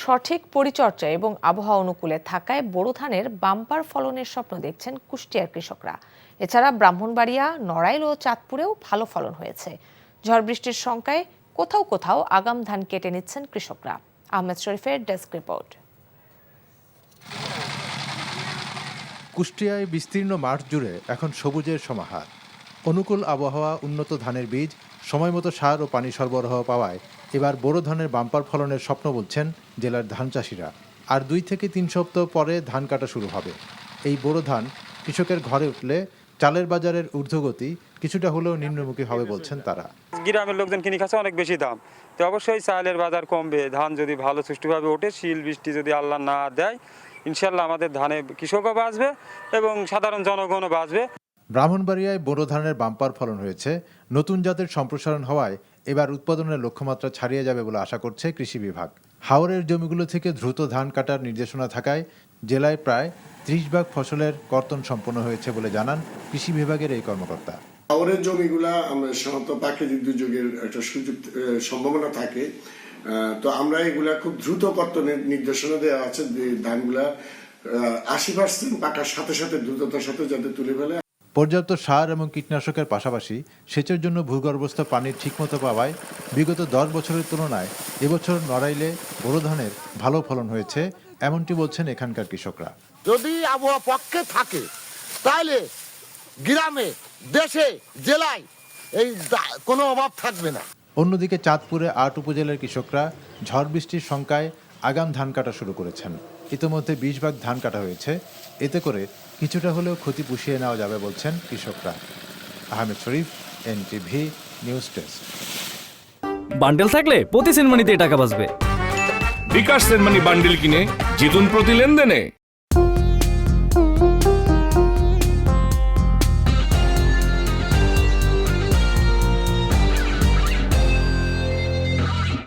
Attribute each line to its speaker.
Speaker 1: সঠিক পরিচর্যা এবং আবহাওয়া অনুকূলে থাকায় বোরো ধানের বাম্পার ফলনের স্বপ্ন দেখছেন কুষ্টিয়ার কৃষকরা। এছাড়া ব্রাহ্মণবাড়িয়া, নড়াইল ও চাঁদপুরেও ভালো ফলন হয়েছে। ঝড় বৃষ্টির শঙ্কায় কোথাও কোথাও আগাম ধান কেটে নিচ্ছেন কৃষকরা। আহমেদ শরীফের ডেস্ক রিপোর্ট।
Speaker 2: কুষ্টিয়ায় বিস্তীর্ণ মাঠ জুড়ে এখন সবুজের সমাহার। অনুকূল আবহাওয়া, উন্নত ধানের বীজ, সময়মতো সার ও পানি সরবরাহ পাওয়ায় এবার বোরো ধানের বাম্পার ফলনের স্বপ্ন বলছেন জেলার ধান চাষিরা। আর 2 থেকে 3 সপ্তাহ পরে ধান কাটা শুরু হবে। এই বোরো ধান কৃষকের ঘরে উঠলে চালের বাজারের ঊর্ধ্বগতি কিছুটা হলেও নিম্নমুখী হবে বলছেন তারা।
Speaker 3: গ্রামের লোকজন কিনে খাচ্ছে অনেক বেশি দাম, তো অবশ্যই চালের বাজার কমবে। ধান যদি ভালো সুষ্ঠুভাবে ওঠে, শিল বৃষ্টি যদি আল্লাহ না দেয়, ইনশাল্লাহ আমাদের ধানে কৃষকও বাঁচবে এবং সাধারণ জনগণও বাঁচবে।
Speaker 2: ব্রাহ্মণবাড়িয়ায় বোরো ধানের বাম্পার ফলন হয়েছে। নতুন জাতের সম্প্রসারণ হওয়ায় এবার উৎপাদনের লক্ষ্যমাত্রা ছাড়িয়ে যাবে বলে আশা করছে কৃষি বিভাগ। হাওরের জমিগুলো থেকে দ্রুত ধান কাটার নির্দেশনা থাকায় জেলায় প্রায় 30 ভাগ ফসলের কর্তন সম্পন্ন হয়েছে বলে জানান কৃষি বিভাগের এই কর্মকর্তা।
Speaker 4: হাওরের জমিগুলা আমরা সাধারণত প্রাকৃতিক দুর্যোগের একটা সুযোগ সম্ভাবনা থাকে, তো আমরা এগুলা খুব দ্রুত কর্তনের নির্দেশনা দেওয়া আছে। ধানগুলা 80% পাকার সাথে সাথে দ্রুততার সাথে যাতে তুলে ফেলে।
Speaker 2: পর্যাপ্ত সার এবং কীটনাশকের পাশাপাশি সেচের জন্য ভূগর্ভস্থ পানির ঠিকমতো পাওয়ায় বিগত 10 বছরের তুলনায় এবছর নড়াইলে বোরো ধানের ভালো ফলন হয়েছে, এমনটি বলছেন এখানকার কৃষকরা।
Speaker 5: যদি আবহাওয়া পক্ষে থাকে তাহলে গ্রামে, দেশে, জেলায় এই কোনো অভাব থাকবে না।
Speaker 2: অন্যদিকে চাঁদপুরে 8 উপজেলার কৃষকরা ঝড় বৃষ্টির শঙ্কায় আগাম ধান কাটা শুরু করেছেন। ইতিমধ্যে 20 ভাগ ধান কাটা হয়েছে। এতে করে কিছুটা হলেও ক্ষতি পুষিয়ে নেওয়া যাবে বলছেন কৃষকরা। আহমেদ শরীফ, এনটিভি নিউজ ডেস্ক।
Speaker 6: বান্ডেল থাকলে প্রতি সেনমানিতে টাকা বাঁচবে।
Speaker 7: বিকাশ সেনমানি বান্ডেল কিনে জিতুন প্রতি লেনদেনে।